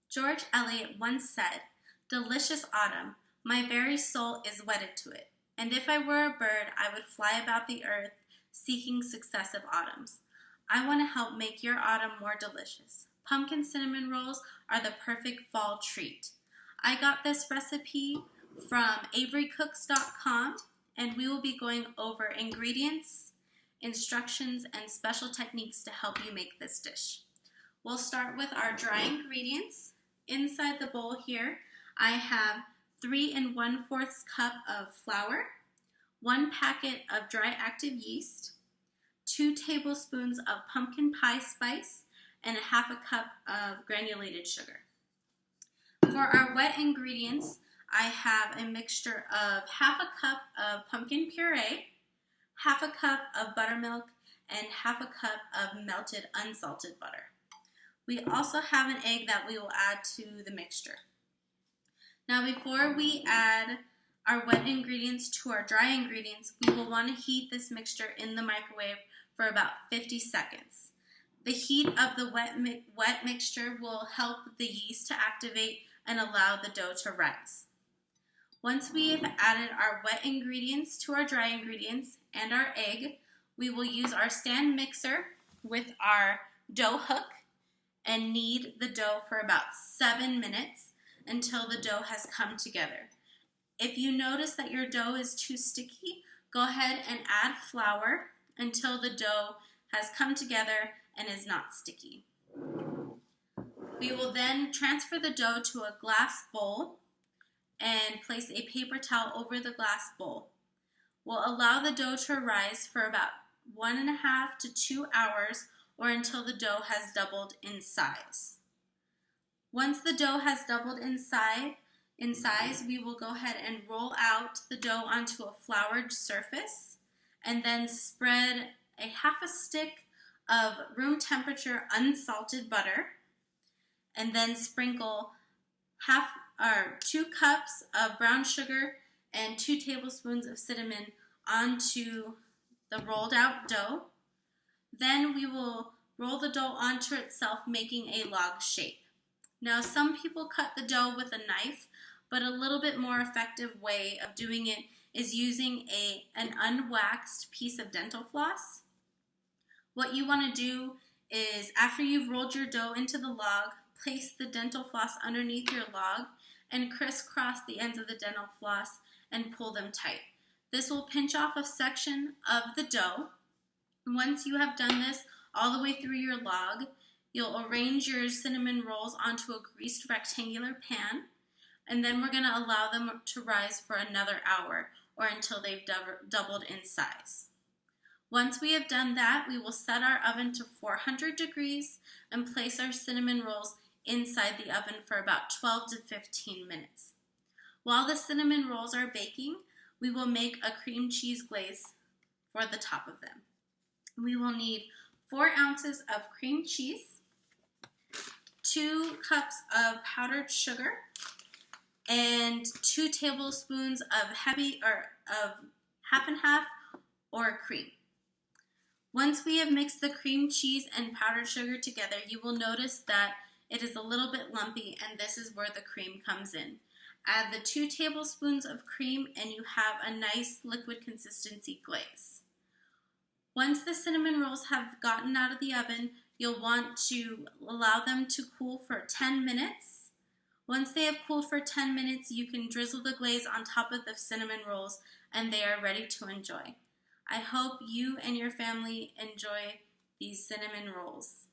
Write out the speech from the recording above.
George Eliot once said, "Delicious autumn, my very soul is wedded to it, and if I were a bird, I would fly about the earth seeking successive autumns." I want to help make your autumn more delicious. Pumpkin cinnamon rolls are the perfect fall treat. I got this recipe from averycooks.com, and we will be going over ingredients, instructions, and special techniques to help you make this dish. We'll start with our dry ingredients. Inside the bowl here, I have 3 1/4 cup of flour, 1 packet of dry active yeast, 2 tablespoons of pumpkin pie spice, and 1/2 cup of granulated sugar. For our wet ingredients, I have a mixture of 1/2 cup of pumpkin puree, 1/2 cup of buttermilk, and 1/2 cup of melted unsalted butter. We also have an egg that we will add to the mixture. Now, before we add our wet ingredients to our dry ingredients, we will want to heat this mixture in the microwave for about 50 seconds. The heat of the wet mixture will help the yeast to activate and allow the dough to rise. Once we have added our wet ingredients to our dry ingredients and our egg, we will use our stand mixer with our dough hook and knead the dough for about 7 minutes until the dough has come together. If you notice that your dough is too sticky, go ahead and add flour until the dough has come together and is not sticky. We will then transfer the dough to a glass bowl and place a paper towel over the glass bowl. We'll allow the dough to rise for about 1.5 to 2 hours or until the dough has doubled in size. Once the dough has doubled in size, we will go ahead and roll out the dough onto a floured surface and then spread a 1/2 stick of room temperature unsalted butter and then sprinkle 2 cups of brown sugar and 2 tablespoons of cinnamon onto the rolled out dough. Then we will roll the dough onto itself, making a log shape. Now, some people cut the dough with a knife, but a little bit more effective way of doing it is using an unwaxed piece of dental floss. What you want to do is, after you've rolled your dough into the log, place the dental floss underneath your log and crisscross the ends of the dental floss and pull them tight. This will pinch off a section of the dough. Once you have done this all the way through your log, you'll arrange your cinnamon rolls onto a greased rectangular pan, and then we're going to allow them to rise for another hour or until they've doubled in size. Once we have done that, we will set our oven to 400 degrees and place our cinnamon rolls inside the oven for about 12 to 15 minutes. While the cinnamon rolls are baking, we will make a cream cheese glaze for the top of them. We will need 4 ounces of cream cheese, 2 cups of powdered sugar, and 2 tablespoons of of 1/2 or cream. Once we have mixed the cream cheese and powdered sugar together, you will notice that it is a little bit lumpy, and this is where the cream comes in. Add the 2 tablespoons of cream and you have a nice liquid consistency glaze. Once the cinnamon rolls have gotten out of the oven, you'll want to allow them to cool for 10 minutes. Once they have cooled for 10 minutes, you can drizzle the glaze on top of the cinnamon rolls and they are ready to enjoy. I hope you and your family enjoy these cinnamon rolls.